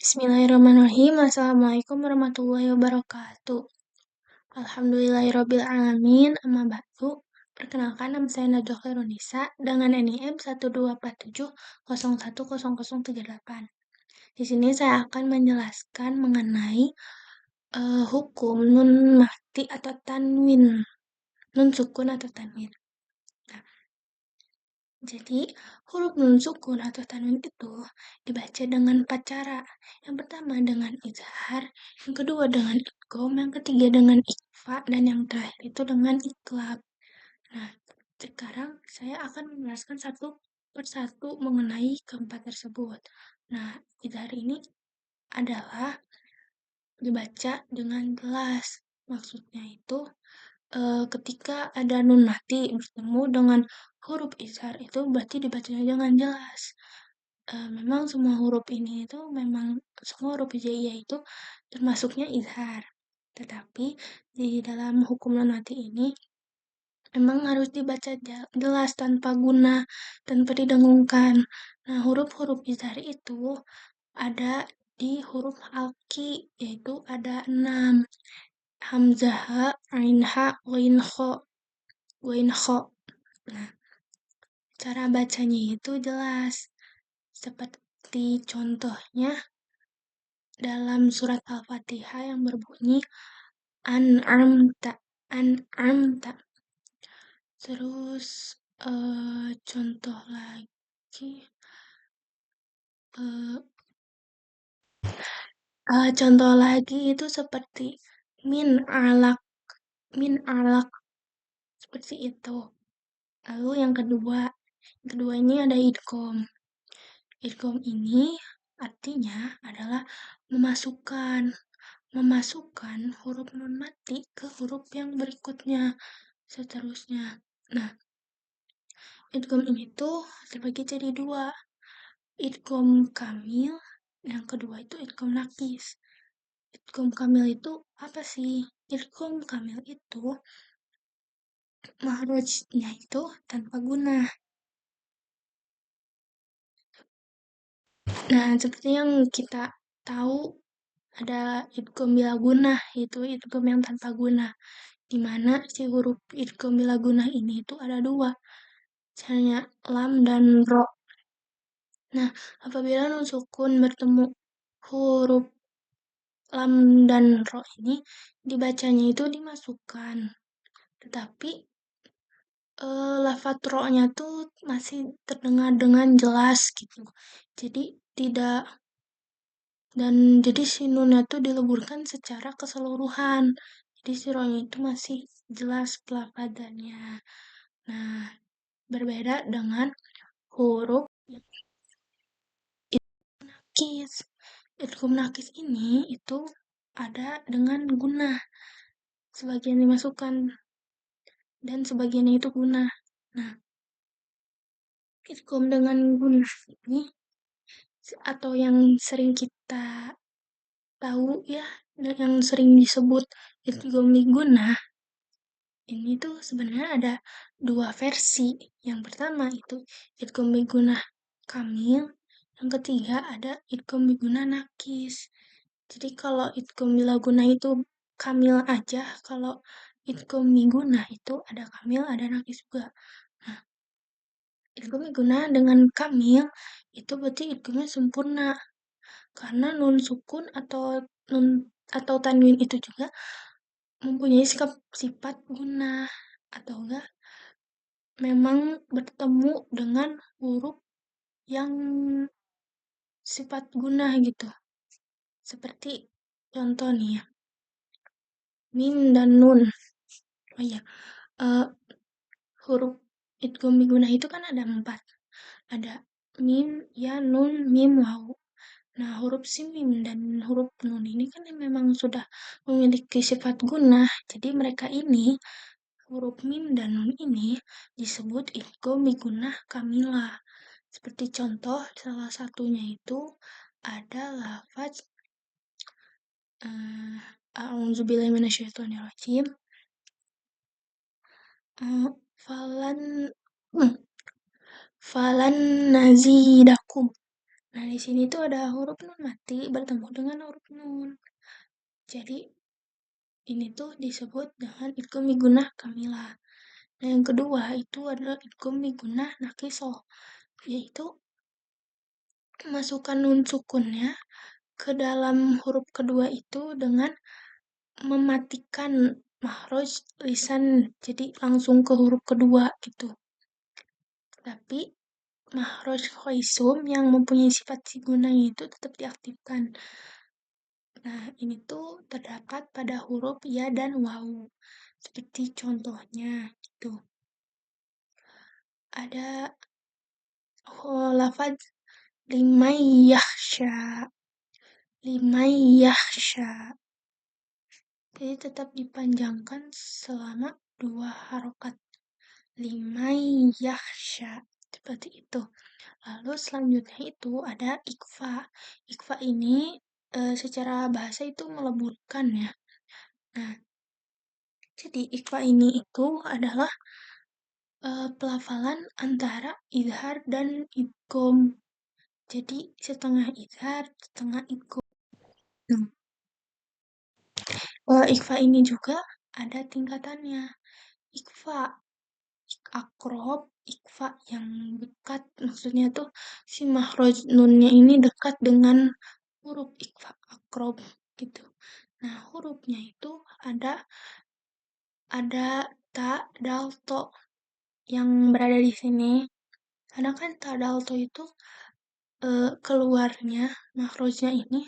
Bismillahirrahmanirrahim. Assalamualaikum warahmatullahi wabarakatuh. Alhamdulillahirabbil alamin. Amma ba'du. Perkenalkan, nama saya Najwa Khairunisa dengan NIM 12470101038. Di sini saya akan menjelaskan mengenai hukum nun mati atau tanwin, nun sukun atau tanwin. Nah, jadi, huruf nun sukun atau tanwin itu dibaca dengan 4 cara. Yang pertama dengan izhar, yang kedua dengan idgham, yang ketiga dengan ikhfa, dan yang terakhir itu dengan iqlab. Nah, sekarang saya akan menjelaskan satu persatu mengenai keempat tersebut. Nah, izhar ini adalah dibaca dengan jelas. Maksudnya itu ketika ada nun mati bertemu dengan huruf izhar itu berarti dibacanya dengan jelas. Memang semua huruf ini itu semua huruf hijaiyah itu termasuknya izhar. Tetapi di dalam hukum nun mati ini memang harus dibaca jelas tanpa guna, tanpa didengungkan. Nah, huruf-huruf izhar itu ada di huruf alqi, yaitu ada 6. Hamzah, ha, ain ha, ghain kha, ghain kha. Nah, cara bacanya itu jelas. Seperti contohnya dalam surat Al-Fatihah yang berbunyi an'amta, an'amta. Terus contoh lagi itu seperti min alak, min alak, seperti itu. Lalu yang kedua ini ada idgham. Idgham ini artinya adalah memasukkan huruf nun mati ke huruf yang berikutnya, seterusnya. Nah, idgham ini tuh terbagi jadi 2. Idgham kamil, yang kedua itu idgham nakis. Idgham kamil itu apa sih? Idgham kamil itu mahrojnya itu tanpa guna. Nah, seperti yang kita tahu ada idgham bila gunah, yaitu idgham yang tanpa guna, di mana si huruf idgham bila gunah ini itu ada 2, misalnya lam dan ro. Nah, apabila nun sukun bertemu huruf lam dan ro ini, dibacanya itu dimasukkan, tetapi lafaz ro-nya tuh masih terdengar dengan jelas gitu. Jadi jadi si nunnya tuh dileburkan secara keseluruhan. Jadi si ro-nya itu masih jelas pelafadannya. Nah, berbeda dengan huruf nakis. Idgham nakis ini itu ada dengan gunah. Sebagian dimasukkan dan sebagiannya itu gunah. Nah, idgham dengan gunah ini atau yang sering kita tahu ya, dan yang sering disebut idgham gunah, ini tuh sebenarnya ada 2 versi. Yang pertama itu idgham gunah kamil, yang ketiga ada idgham gunah nakis. Jadi kalau idgham gunah itu kamil aja, kalau idgham gunah itu ada kamil, ada nakis juga. Nah, idgham gunah dengan kamil itu berarti idghamnya sempurna. Karena nun sukun atau tanwin itu juga mempunyai sifat gunah atau enggak memang bertemu dengan huruf yang sifat gunah gitu. Seperti contoh nih ya, mim dan nun. Oh iya, huruf idgham gunah itu kan ada 4. Ada mim, ya, nun, mim, waw. Nah, huruf si mim dan huruf nun ini kan memang sudah memiliki sifat gunah. Jadi mereka ini, huruf mim dan nun ini disebut idgham gunah kamilah. Seperti contoh, salah satunya itu ada lafaz a'udzubillahi minasyaitonirrajim. Falan nazidakum. Nah, di sini tuh ada huruf nun mati bertemu dengan huruf nun. Jadi, ini tuh disebut dengan idgham migunah kamilah. Nah, yang kedua itu adalah idgham migunah naqisoh, yaitu masukkan nun sukunnya ke dalam huruf kedua itu dengan mematikan makhraj lisan, jadi langsung ke huruf kedua gitu. Tapi makhraj khaisum yang mempunyai sifat siguna itu tetap diaktifkan. Nah, ini tuh terdapat pada huruf ya dan waw. Seperti contohnya gitu. Ada lafaz limayyahsya. Limayyahsya. Jadi tetap dipanjangkan selama 2 harokat. Limayyahsya. Seperti itu. Lalu selanjutnya itu ada ikfa. Ikfa ini secara bahasa itu meleburkan ya. Nah, jadi ikfa ini itu adalah pelafalan antara idhar dan idgham. Jadi setengah idhar, setengah idgham. Nah, ikfa ini juga ada tingkatannya. Ikfa akrob, ikfa yang dekat, maksudnya tuh si makhraj nunnya ini dekat dengan huruf ikfa akrob gitu. Nah, hurufnya itu ada ta, dal, to yang berada di sini. Karena kan ta, dal, to itu keluarnya makrosnya ini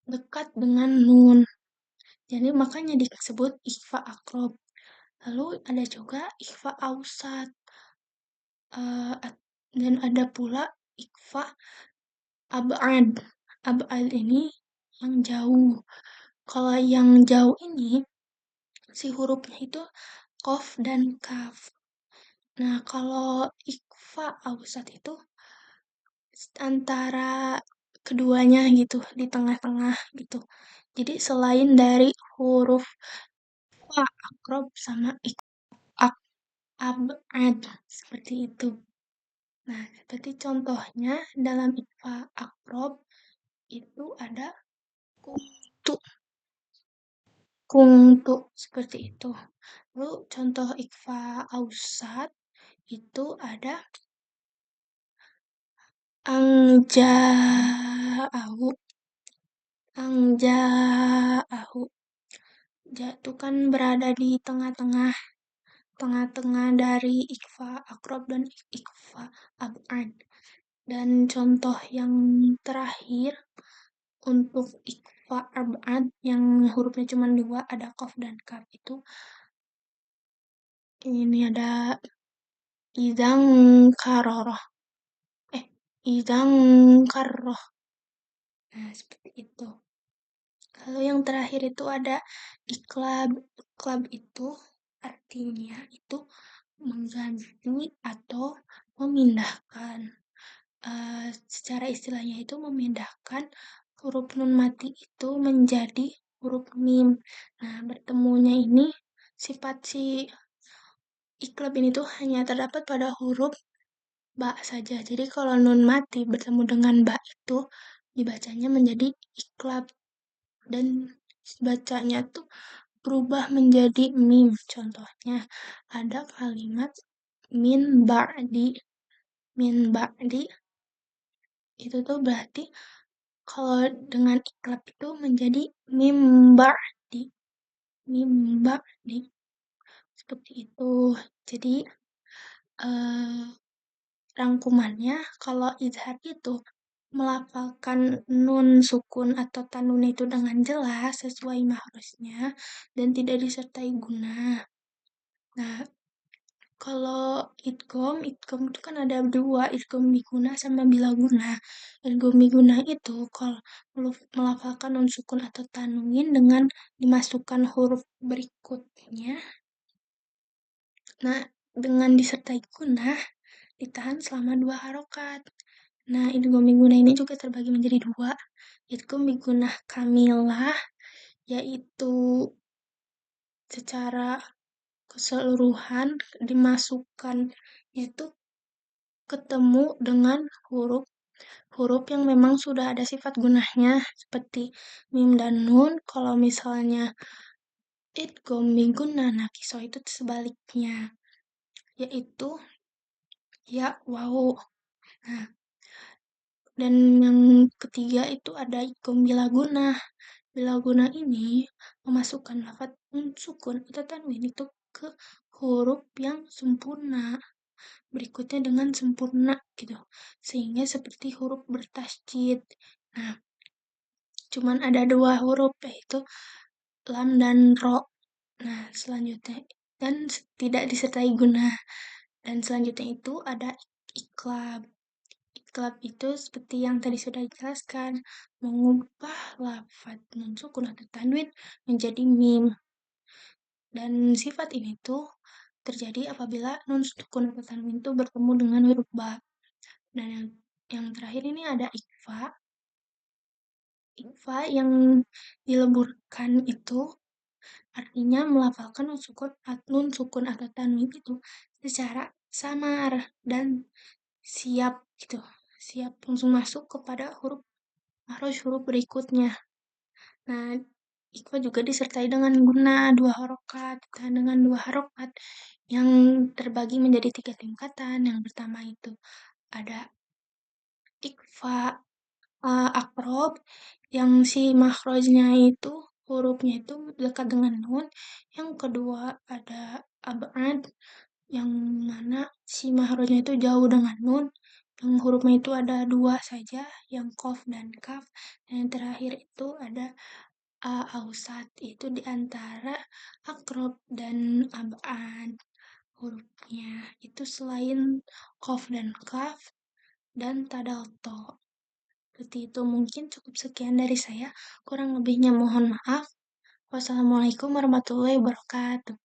dekat dengan nun. Jadi makanya disebut ikhfa akrob. Lalu ada juga ikhfa ausat. Dan ada pula ikhfa abad. Abad ini yang jauh. Kalau yang jauh ini si hurufnya itu kof dan kaf. Nah, kalau ikhfa ausat itu antara keduanya gitu, di tengah-tengah gitu. Jadi selain dari huruf fa, akrob sama ak, abad seperti itu. Nah, seperti contohnya dalam ikfa akrob itu ada kuntu, kuntu seperti itu. Lalu contoh ikfa ausat itu ada angja'ahu. Angja'ahu. Ja itu kan berada di tengah-tengah, tengah-tengah dari ikfa akrob dan ikfa abad. Dan contoh yang terakhir untuk ikfa abad yang hurufnya cuma 2 ada qaf dan kaf itu ini ada idang karoroh. Idang karroh. Nah, seperti itu. Lalu yang terakhir itu ada iklab. Iklab itu artinya itu mengganti atau memindahkan. Secara istilahnya itu memindahkan huruf nun mati itu menjadi huruf mim. Nah, bertemunya ini sifat si iklab ini tuh hanya terdapat pada huruf ba saja. Jadi kalau nun mati bertemu dengan ba itu dibacanya menjadi iklab dan bacanya tuh berubah menjadi mim. Contohnya ada kalimat min ba'di. Min ba'di itu tuh berarti kalau dengan iklab itu menjadi mim ba'di. Mim ba'di. Seperti itu. Jadi rangkumannya kalau izhar itu melafalkan nun sukun atau tanun itu dengan jelas sesuai mahrusnya dan tidak disertai guna. Nah, kalau idgham itu kan ada 2, idgham miguna sama bilaguna. Idgham miguna itu kalau melafalkan nun sukun atau tanwin dengan dimasukkan huruf berikutnya. Nah, dengan disertai guna ditahan selama 2 harokat. Nah, idgham miguna ini juga terbagi menjadi 2. Idgham migunah kamilah yaitu secara keseluruhan dimasukkan itu ketemu dengan huruf huruf yang memang sudah ada sifat gunanya seperti mim dan nun. Kalau misalnya idgham minggunna nakiso itu sebaliknya, yaitu ya waw. Nah, dan yang ketiga itu ada idgham bila guna. Bila guna ini memasukkan lafaz nun sukun atau tanwin itu ke huruf yang sempurna, berikutnya dengan sempurna gitu. Sehingga seperti huruf bertasydid. Nah, cuman ada dua huruf yaitu lam dan ro. Nah, selanjutnya dan tidak disertai guna. Dan selanjutnya itu ada iklab. Iklab itu seperti yang tadi sudah dijelaskan, mengubah lafaz nun sukun atau tanwin menjadi mim. Dan sifat ini tuh terjadi apabila nun sukun atau tanwin itu bertemu dengan huruf ba. Dan yang terakhir ini ada ikfa. Ikfa yang dileburkan itu artinya melafalkan nun sukun atau tanwin itu secara samar dan siap gitu. Siap langsung masuk kepada huruf makhraj huruf berikutnya. Nah, ikfa juga disertai dengan guna dua harokat. Nah, dengan dua harokat yang terbagi menjadi tiga tingkatan. Yang pertama itu ada ikfa akrob yang si makhrajnya itu hurufnya itu dekat dengan nun. Yang kedua ada abad yang mana si makhrajnya itu jauh dengan nun. Yang hurufnya itu ada dua saja, yang kof dan kaf. Dan yang terakhir itu ada ausat, itu di antara akrob dan abad hurufnya. Itu selain kof dan kaf dan tadalto. Seperti itu mungkin cukup sekian dari saya. Kurang lebihnya mohon maaf. Wassalamualaikum warahmatullahi wabarakatuh.